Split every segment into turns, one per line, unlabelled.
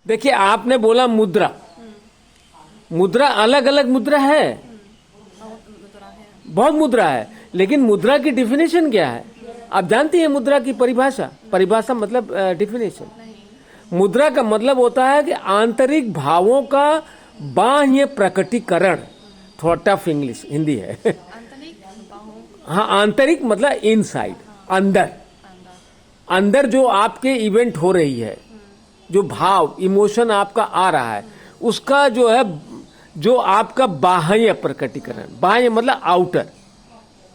देखिए, आपने बोला मुद्रा। मुद्रा अलग अलग मुद्रा है, बहुत मुद्रा है, लेकिन मुद्रा की डिफिनेशन क्या है? आप जानती हैं मुद्रा की परिभाषा? परिभाषा मतलब डिफिनेशन। मुद्रा का मतलब होता है कि आंतरिक भावों का बाह्य प्रकटीकरण। थोड़ा टफ इंग्लिश हिंदी है। हाँ, आंतरिक मतलब इनसाइड, अंदर। अंदर जो आपके इवेंट हो रही है, जो भाव इमोशन आपका आ रहा है, उसका जो है, जो आपका बाह्य प्रकटीकरण। बाह्य मतलब आउटर,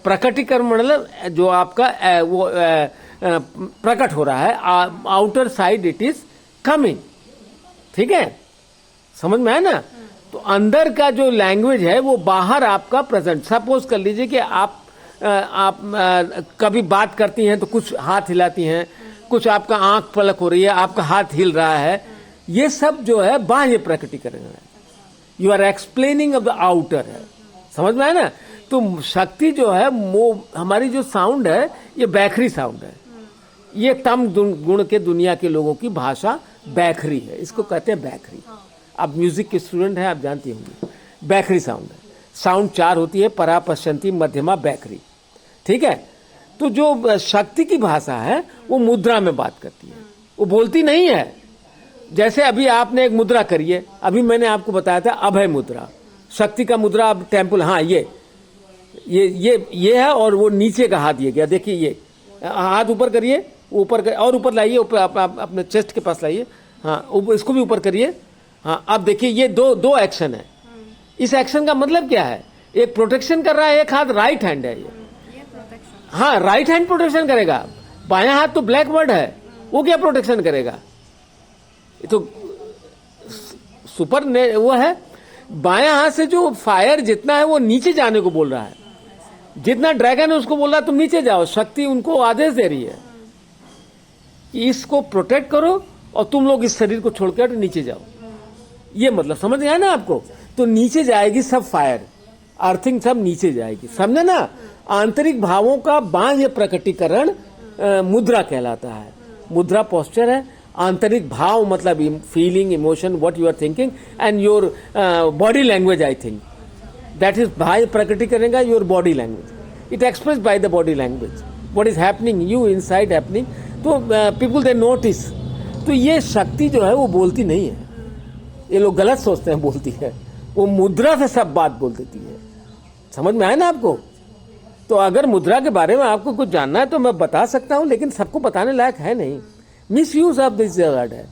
प्रकटीकरण मतलब जो आपका वो प्रकट हो रहा है, outer side it is coming. ठीक है, समझ में है ना? तो अंदर का जो लैंग्वेज है वो बाहर आपका प्रेजेंट। सपोज कर लीजिए कि आप कभी बात करती हैं तो कुछ हाथ हिलाती हैं, कुछ आपका आंख पलक हो रही है, आपका हाथ हिल रहा है, ये सब जो है बाह्य प्रकटीकरण है। You are explaining of the outer है। समझ में है ना? तो शक्ति जो है वो हमारी जो साउंड है, ये बैखरी साउंड है। ये तम गुण के दुनिया के लोगों की भाषा बैखरी है, इसको कहते हैं बैखरी। आप म्यूजिक के स्टूडेंट हैं, आप जानती होंगी। बैखरी साउंड है। साउंड 4 होती है, परा, पश्चंती, मध्यमा, बैखरी। ठीक है? तो जो शक्ति की भाषा है वो मुद्रा में बात करती है, वो बोलती नहीं है। जैसे अभी आपने एक मुद्रा करी है, अभी मैंने आपको बताया था अभय मुद्रा। शक्ति का मुद्रा, अब टेम्पल, हाँ ये है, और वो नीचे का हाथ ये गया। देखिए, ये हाथ ऊपर करिए, ऊपर कर, और ऊपर लाइए, ऊपर अपने चेस्ट के पास लाइए। हाँ, इसको भी ऊपर करिए। हाँ, अब देखिए, ये दो एक्शन है। इस एक्शन का मतलब क्या है? एक प्रोटेक्शन कर रहा है, एक हाथ राइट हैंड है ये। हाँ, राइट हैंड प्रोटेक्शन करेगा। बायां हाथ तो ब्लैक वर्ड है, वो क्या प्रोटेक्शन करेगा? तो सुपर ने वो है, बायां हाथ से जो फायर जितना है वो नीचे जाने को बोल रहा है। जितना ड्रैगन है उसको बोल रहा है तुम नीचे जाओ। शक्ति उनको आदेश दे रही है कि इसको प्रोटेक्ट करो और तुम लोग इस शरीर को छोड़कर नीचे जाओ। ये मतलब समझ गया ना आपको? तो नीचे जाएगी सब फायर, अर्थिंग सब नीचे जाएगी। समझे ना? आंतरिक भावों का बाह्य प्रकटीकरण मुद्रा कहलाता है। मुद्रा पोस्चर है। आंतरिक भाव मतलब feeling, emotion, what you are thinking and your body language. I think that is बाह्य प्रकटीकरण का your body language. It express by the body language what is happening you inside happening. तो पीपल दे नोटिस। तो ये शक्ति जो है वो बोलती नहीं है। ये लोग गलत सोचते हैं बोलती है, वो मुद्रा से सब बात बोल देती है। समझ में आया ना आपको? तो अगर मुद्रा के बारे में आपको कुछ जानना है तो मैं बता सकता हूं, लेकिन सबको बताने लायक है नहीं। Miss use of this word है।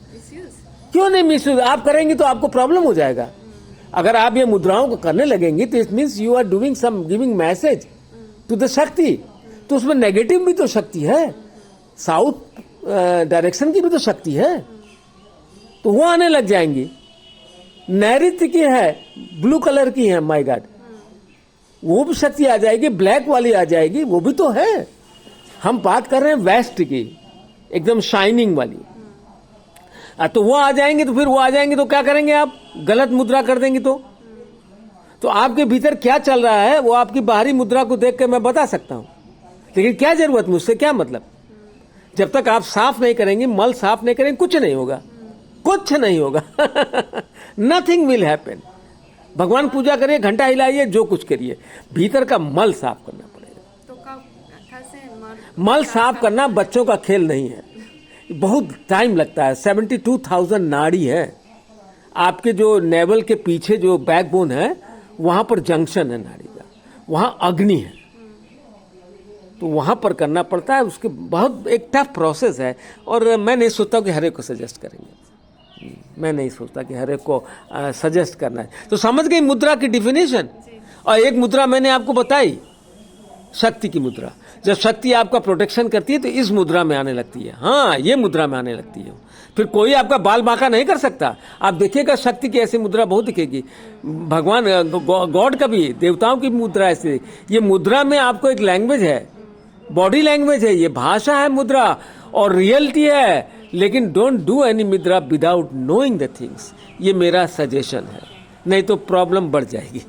क्यों नहीं मिस यूज? आप करेंगे तो आपको प्रॉब्लम हो जाएगा। अगर आप ये मुद्राओं को करने लगेंगे तो it means you are doing some, giving message to the शक्ति। तो उसमें नेगेटिव भी तो शक्ति है, साउथ डायरेक्शन की भी तो शक्ति है, तो वो आने लग जाएंगी। नैऋत्य की है, ब्लू कलर की है, माय गॉड, वो भी शक्ति आ जाएगी। ब्लैक वाली आ जाएगी, वो भी तो है। हम बात कर रहे हैं वेस्ट की, एकदम शाइनिंग वाली। तो वो आ जाएंगे, तो फिर वो आ जाएंगे तो क्या करेंगे आप? गलत मुद्रा कर देंगे तो आपके भीतर क्या चल रहा है वो आपकी बाहरी मुद्रा को देख के मैं बता सकता हूं। लेकिन क्या जरूरत, मुझसे क्या मतलब? जब तक आप साफ नहीं करेंगे, मल साफ नहीं करेंगे, कुछ नहीं होगा, कुछ नहीं होगा। Nothing will happen. भगवान पूजा करिए, घंटा हिलाइए, जो कुछ करिए, भीतर का मल साफ करना पड़ेगा। तो मल साफ करना बच्चों का खेल नहीं है, बहुत टाइम लगता है। 72,000 नाड़ी है आपके जो नेवल के पीछे, जो बैकबोन है, वहां पर जंक्शन है नाड़ी का, वहां अग्नि है, तो वहां पर करना पड़ता है। उसके बहुत एक टफ प्रोसेस है, और मैं नहीं सोचता कि हर एक को सजेस्ट करेंगे। मैं नहीं सोचता कि हर एक को सजेस्ट करना है। तो समझ गई मुद्रा की डिफिनेशन। और एक मुद्रा मैंने आपको बताई, शक्ति की मुद्रा। जब शक्ति आपका प्रोटेक्शन करती है तो इस मुद्रा में आने लगती है। हाँ, ये मुद्रा में आने लगती है। फिर कोई आपका बाल बांका नहीं कर सकता। आप देखिएगा शक्ति की ऐसी मुद्रा बहुत दिखेगी। भगवान गॉड का भी, देवताओं की मुद्रा ऐसी। ये मुद्रा में आपको एक लैंग्वेज है, बॉडी लैंग्वेज है, ये भाषा है मुद्रा, और रियलिटी है। लेकिन डोंट डू एनी मुद्रा विदाउट नोइंग द थिंग्स। ये मेरा सजेशन है, नहीं तो प्रॉब्लम बढ़ जाएगी।